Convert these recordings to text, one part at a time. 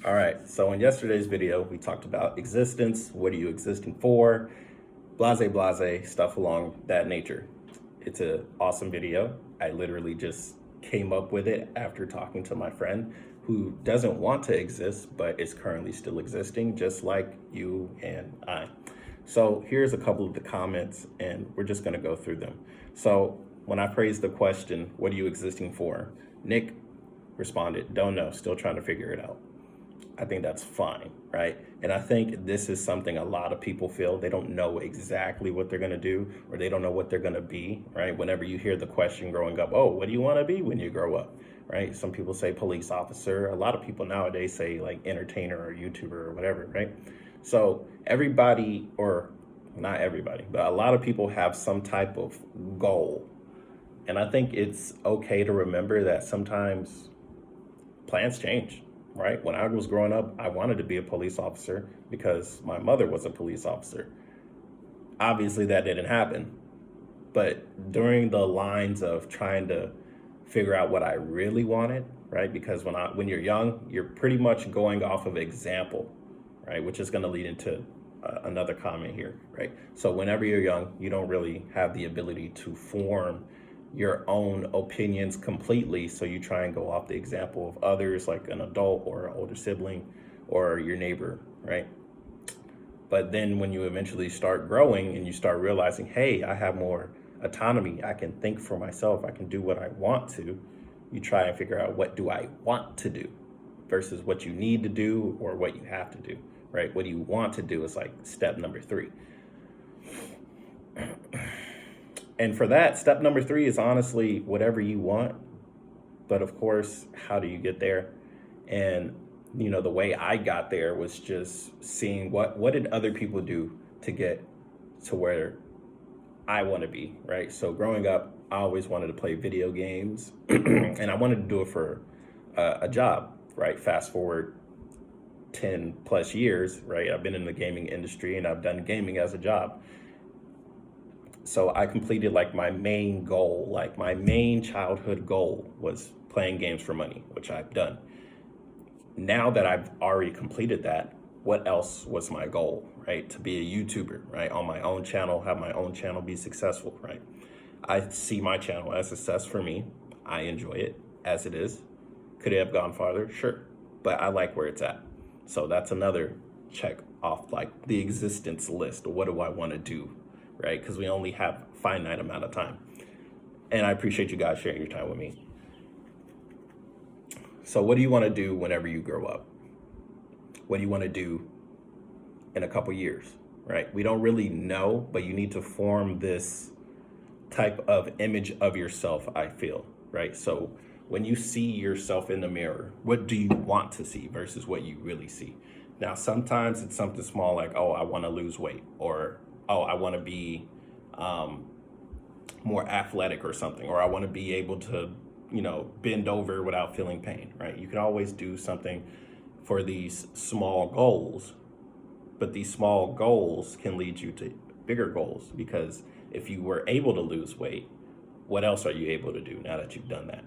All right, so in yesterday's video, we talked about existence, what are you existing for, blase, stuff along that nature. It's an awesome video. I literally just came up with it after talking to my friend who doesn't want to exist, but is currently still existing, just like you and I. So here's a couple of the comments, and we're just gonna go through them. So when I phrased the question, what are you existing for? Nick responded, don't know, still trying to figure it out. I think that's fine, right? And I think this is something a lot of people feel. They don't know exactly what they're going to do, or they don't know what they're going to be, right? Whenever you hear the question growing up, oh, what do you want to be when you grow up, right? Some people say police officer. A lot of people nowadays say like entertainer or YouTuber or whatever, right? So everybody, or not everybody, but a lot of people have some type of goal. And I think it's okay to remember that sometimes plans change, right? When I was growing up, I wanted to be a police officer because my mother was a police officer. Obviously, that didn't happen. But during the lines of trying to figure out what I really wanted, right? Because when you're young, you're pretty much going off of example, right? Which is going to lead into another comment here, right? So whenever you're young, you don't really have the ability to form your own opinions completely. So you try and go off the example of others, like an adult or an older sibling or your neighbor, right? But then when you eventually start growing and you start realizing, hey, I have more autonomy, I can think for myself, I can do what I want to, you try and figure out, what do I want to do versus what you need to do or what you have to do, right? What do you want to do is like step number 3. And for that, step number 3 is honestly whatever you want. But of course, how do you get there? And the way I got there was just seeing what did other people do to get to where I want to be, right? So growing up, I always wanted to play video games, and I wanted to do it for a job, right? Fast forward 10 plus years, right? I've been in the gaming industry and I've done gaming as a job. So I completed like my main goal, like my main childhood goal was playing games for money, which I've done. Now that I've already completed that, what else was my goal, right? To be a YouTuber, right? On my own channel, have my own channel be successful, right? I see my channel as success for me. I enjoy it as it is. Could it have gone farther? Sure. But I like where it's at. So that's another check off like the existence list. What do I want to do, right? Because we only have a finite amount of time. And I appreciate you guys sharing your time with me. So what do you want to do whenever you grow up? What do you want to do in a couple years, right? We don't really know, but you need to form this type of image of yourself, I feel, right? So when you see yourself in the mirror, what do you want to see versus what you really see? Now, sometimes it's something small like, oh, I want to lose weight, or, oh, I want to be more athletic or something, or I want to be able to, bend over without feeling pain, right? You can always do something for these small goals, but these small goals can lead you to bigger goals, because if you were able to lose weight, what else are you able to do now that you've done that?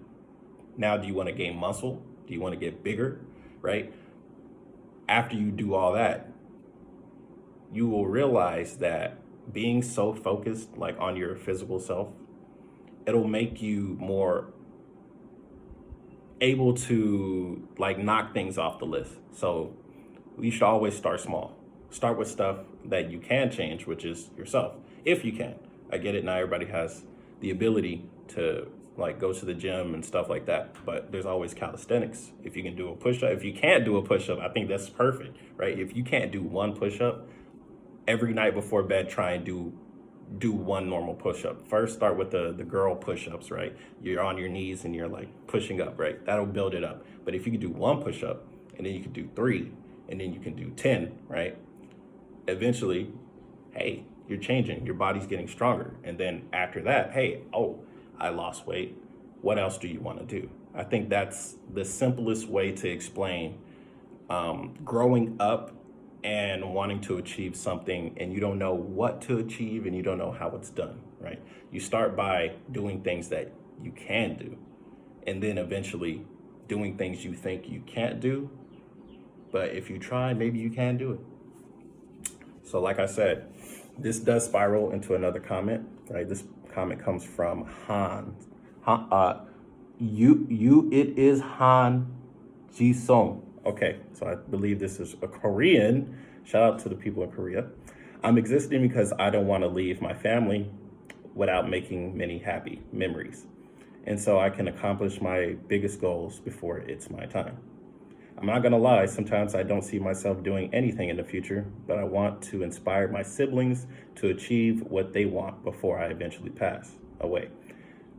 Now, do you want to gain muscle? Do you want to get bigger, right? After you do all that, you will realize that being so focused like on your physical self, it'll make you more able to like knock things off the list. So you should always start small. Start with stuff that you can change, which is yourself, if you can. I get it, not everybody has the ability to like go to the gym and stuff like that, but there's always calisthenics. If you can do a push-up, if you can't do a push-up, I think that's perfect, right? If you can't do one push-up, every night before bed, try and do one normal push-up. First, start with the girl push-ups, right? You're on your knees and you're like pushing up, right? That'll build it up. But if you can do one push-up and then you can do 3 and then you can do 10, right? Eventually, hey, you're changing. Your body's getting stronger. And then after that, hey, oh, I lost weight. What else do you want to do? I think that's the simplest way to explain growing up and wanting to achieve something and you don't know what to achieve and you don't know how it's done, right? You start by doing things that you can do, and then eventually doing things you think you can't do, but if you try, maybe you can do it. So like I said, this does spiral into another comment, right? This comment comes from Han. It is Han Ji Song. Okay, so I believe this is a Korean. Shout out to the people in Korea. I'm existing because I don't want to leave my family without making many happy memories. And so I can accomplish my biggest goals before it's my time. I'm not gonna lie, sometimes I don't see myself doing anything in the future, but I want to inspire my siblings to achieve what they want before I eventually pass away.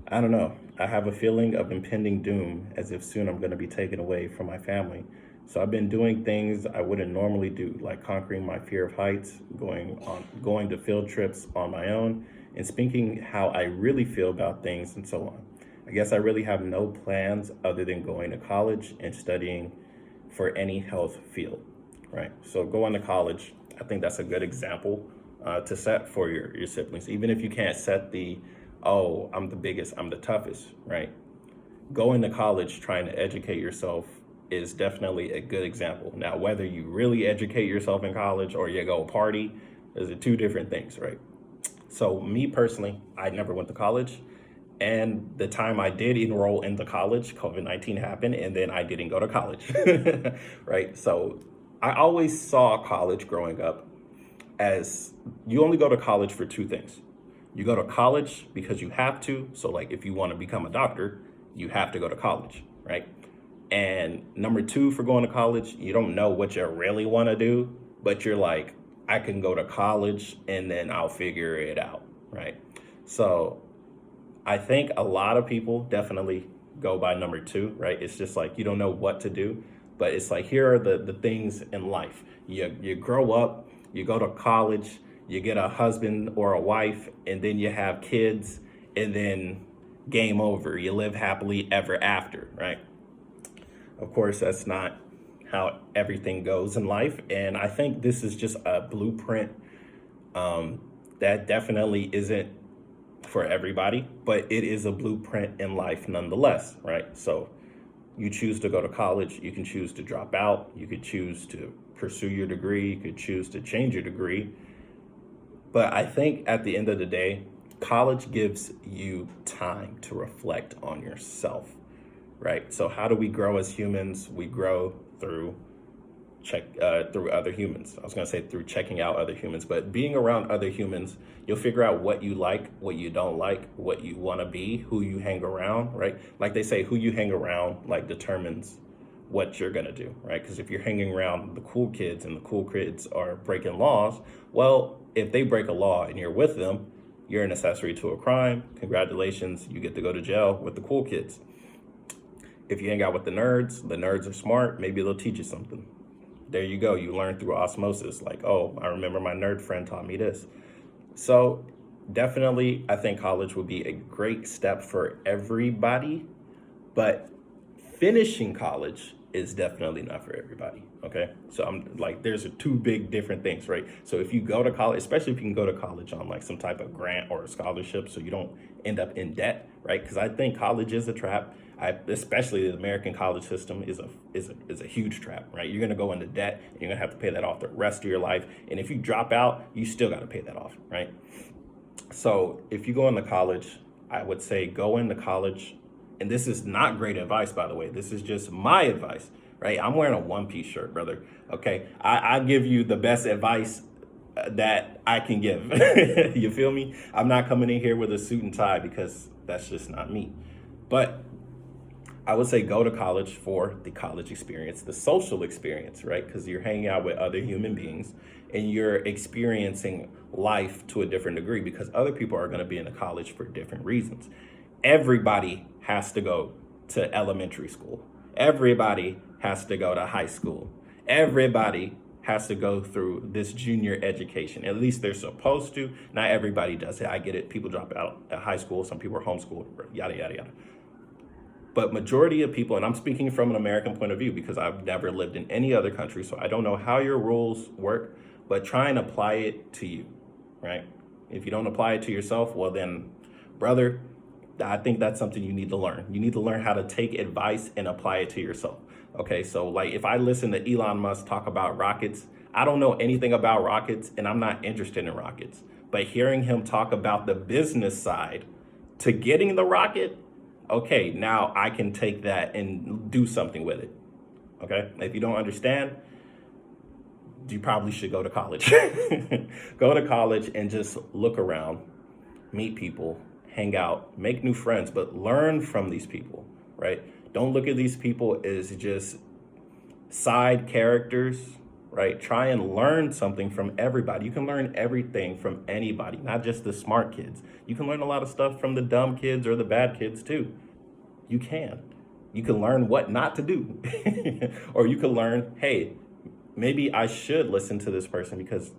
I don't know. I have a feeling of impending doom, as if soon I'm gonna be taken away from my family. So I've been doing things I wouldn't normally do, like conquering my fear of heights, going to field trips on my own, and speaking how I really feel about things and so on. I guess I really have no plans other than going to college and studying for any health field, right? So going to college, I think that's a good example to set for your siblings. Even if you can't set the, oh, I'm the biggest, I'm the toughest, right? Going to college, trying to educate yourself is definitely a good example. Now, whether you really educate yourself in college or you go party, those are two different things, right? So me personally, I never went to college. And the time I did enroll in the college, COVID-19 happened, and then I didn't go to college, right? So I always saw college growing up as you only go to college for two things. You go to college because you have to. So like if you want to become a doctor, you have to go to college, right? And number two, for going to college, you don't know what you really want to do, but you're like, I can go to college and then I'll figure it out, right? So I think a lot of people definitely go by number two, right? It's just like you don't know what to do, but it's like here are the things in life. You grow up, you go to college, you get a husband or a wife, and then you have kids, and then game over. You live happily ever after, right? Of course, that's not how everything goes in life, and I think this is just a blueprint that definitely isn't for everybody, but it is a blueprint in life nonetheless, right? So you choose to go to college, you can choose to drop out, you could choose to pursue your degree, you could choose to change your degree. But I think at the end of the day, college gives you time to reflect on yourself, right? So how do we grow as humans? We grow through through other humans. I was gonna say through checking out other humans, but being around other humans, you'll figure out what you like, what you don't like, what you wanna be, who you hang around, right? Like they say, who you hang around like determines what you're gonna do, right? Because if you're hanging around the cool kids and the cool kids are breaking laws, well, if they break a law and you're with them, you're an accessory to a crime. Congratulations, you get to go to jail with the cool kids. If you hang out with the nerds are smart, maybe they'll teach you something. There you go. You learn through osmosis. Like, oh, I remember my nerd friend taught me this. So definitely, I think college would be a great step for everybody, but finishing college is definitely not for everybody. Okay. So I'm like, there's two big different things, right? So if you go to college, especially if you can go to college on like some type of grant or a scholarship, so you don't end up in debt, right? Because I think college is a trap. Especially the American college system is a huge trap, right? You're gonna go into debt and you're gonna have to pay that off the rest of your life. And if you drop out, you still gotta pay that off, right? So if you go into college, I would say go into college, and this is not great advice, by the way. This is just my advice, right? I'm wearing a one-piece shirt, brother. Okay, I give you the best advice that I can give. You feel me? I'm not coming in here with a suit and tie because that's just not me. But I would say go to college for the college experience, the social experience, right? Because you're hanging out with other human beings and you're experiencing life to a different degree because other people are going to be in the college for different reasons. Everybody has to go to elementary school. Everybody has to go to high school. Everybody has to go through this junior education. At least they're supposed to. Not everybody does it. I get it. People drop out at high school. Some people are homeschooled, yada, yada, yada. But majority of people, and I'm speaking from an American point of view because I've never lived in any other country, so I don't know how your rules work, but try and apply it to you, right? If you don't apply it to yourself, well then, brother, I think that's something you need to learn. You need to learn how to take advice and apply it to yourself. Okay, so like if I listen to Elon Musk talk about rockets, I don't know anything about rockets and I'm not interested in rockets. But hearing him talk about the business side to getting the rocket, okay, now I can take that and do something with it. Okay, if you don't understand, you probably should go to college. Go to college and just look around, meet people, hang out, make new friends, but learn from these people, right? Don't look at these people as just side characters, right? Try and learn something from everybody. You can learn everything from anybody, not just the smart kids. You can learn a lot of stuff from the dumb kids or the bad kids too. You can. You can learn what not to do. Or you can learn, hey, maybe I should listen to this person because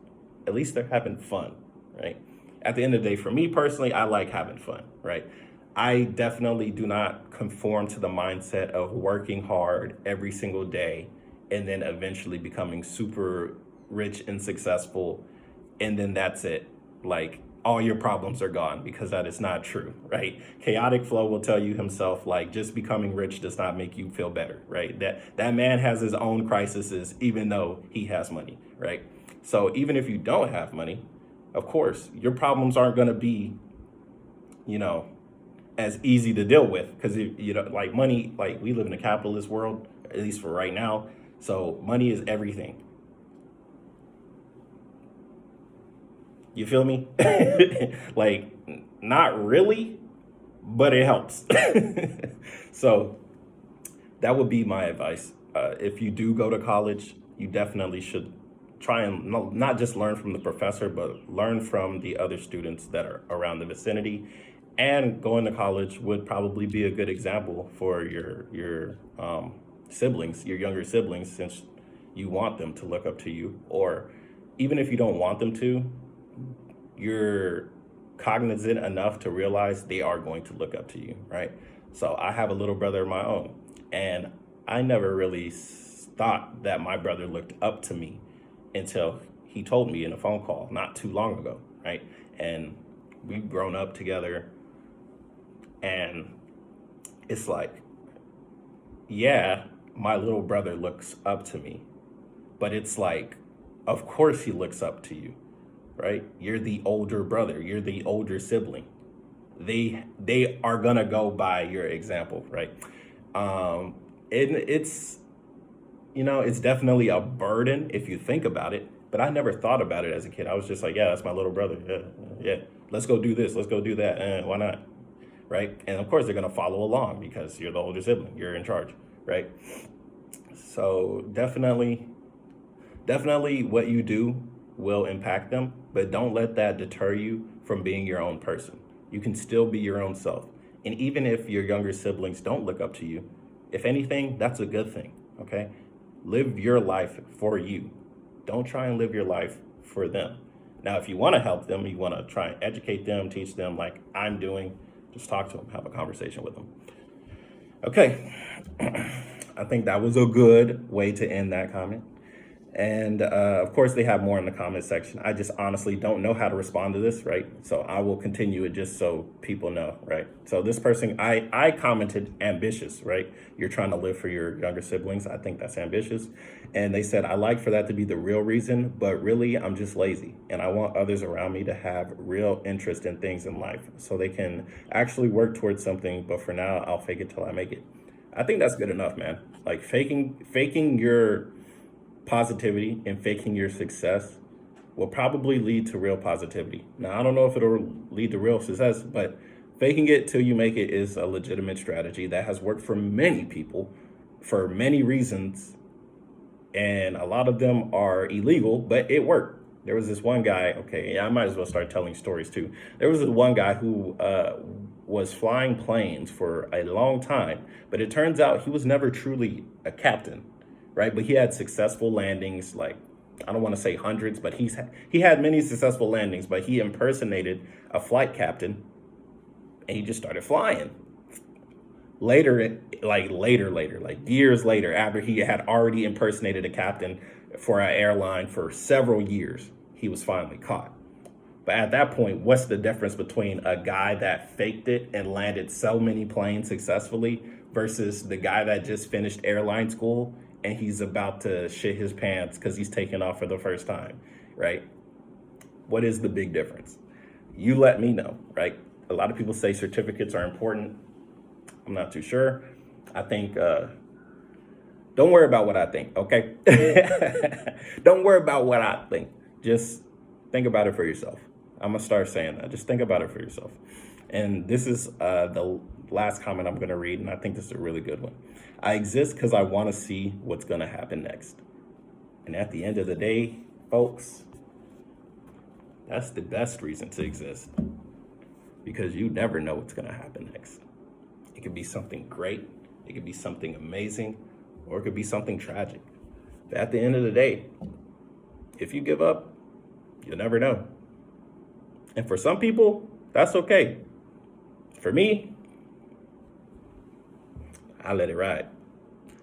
at least they're having fun, right? At the end of the day, for me personally, I like having fun, right? I definitely do not conform to the mindset of working hard every single day and then eventually becoming super rich and successful. And then that's it. Like all your problems are gone, because that is not true, right? Chaotic Flow will tell you himself, like, just becoming rich does not make you feel better, right? That man has his own crises, even though he has money, right? So even if you don't have money, of course, your problems aren't going to be, you know, as easy to deal with, because you know, like money, like we live in a capitalist world, at least for right now. So money is everything. You feel me? Like, not really, but it helps. So that would be my advice. If you do go to college, you definitely should try and not just learn from the professor, but learn from the other students that are around the vicinity. And going to college would probably be a good example for your siblings, your younger siblings, since you want them to look up to you. Or even if you don't want them to, you're cognizant enough to realize they are going to look up to you, right? So I have a little brother of my own, and I never really thought that my brother looked up to me until he told me in a phone call not too long ago, right? And we've grown up together, and it's like, yeah, my little brother looks up to me, but it's like, of course he looks up to you, right? You're the older brother, you're the older sibling. They are gonna go by your example, right? And it's, you know, it's definitely a burden if you think about it, but I never thought about it as a kid. I was just like, yeah, that's my little brother. Yeah. Let's go do this. Let's go do that. Why not? Right? And of course they're gonna follow along because you're the older sibling. You're in charge, right? So definitely what you do will impact them, but don't let that deter you from being your own person. You can still be your own self. And even if your younger siblings don't look up to you, if anything, that's a good thing, okay? Live your life for you. Don't try and live your life for them. Now, if you want to help them, you want to try and educate them, teach them like I'm doing, just talk to them, have a conversation with them. Okay, I think that was a good way to end that comment. And of course, they have more in the comment section. I just honestly don't know how to respond to this, right? So I will continue it just so people know, right? So this person, I commented ambitious, right? You're trying to live for your younger siblings. I think that's ambitious. And they said, I like for that to be the real reason, but really I'm just lazy. And I want others around me to have real interest in things in life so they can actually work towards something. But for now, I'll fake it till I make it. I think that's good enough, man. Like faking your positivity and faking your success will probably lead to real positivity. Now, I don't know if it'll lead to real success, but faking it till you make it is a legitimate strategy that has worked for many people for many reasons. And a lot of them are illegal, but it worked. There was this one guy, okay, I might as well start telling stories too. There was this one guy who was flying planes for a long time, but it turns out he was never truly a captain, right? But he had successful landings, like, I don't want to say hundreds, but he had many successful landings, but he impersonated a flight captain and he just started flying. Later, like years later, after he had already impersonated a captain for an airline for several years, he was finally caught. But at that point, what's the difference between a guy that faked it and landed so many planes successfully versus the guy that just finished airline school and he's about to shit his pants because he's taking off for the first time, right? What is the big difference? You let me know, right? A lot of people say certificates are important. I'm not too sure. I think, don't worry about what I think, okay? Don't worry about what I think. Just think about it for yourself. I'm gonna start saying that. Just think about it for yourself. And this is the last comment I'm gonna read, and I think this is a really good one. I exist because I wanna see what's gonna happen next. And at the end of the day, folks, that's the best reason to exist, because you never know what's gonna happen next. It could be something great, it could be something amazing, or it could be something tragic. But at the end of the day, if you give up, you'll never know. And for some people, that's okay. For me, I let it ride.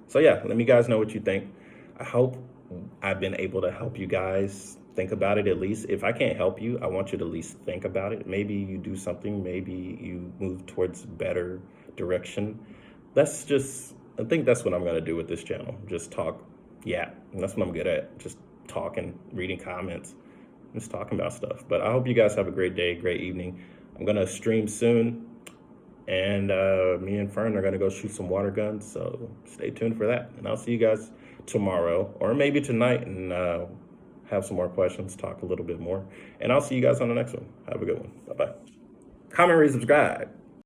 So yeah, let me guys know what you think. I hope I've been able to help you guys think about it at least. If I can't help you, I want you to at least think about it. Maybe you do something, maybe you move towards better direction. I think that's what I'm gonna do with this channel. Just talk, yeah, that's what I'm good at. Just talking, reading comments, just talking about stuff. But I hope you guys have a great day, great evening. I'm gonna stream soon, and me and Fern are gonna go shoot some water guns, so stay tuned for that. And I'll see you guys tomorrow, or maybe tonight, and have some more questions, talk a little bit more. And I'll see you guys on the next one. Have a good one. Bye-bye. Comment, rate, subscribe.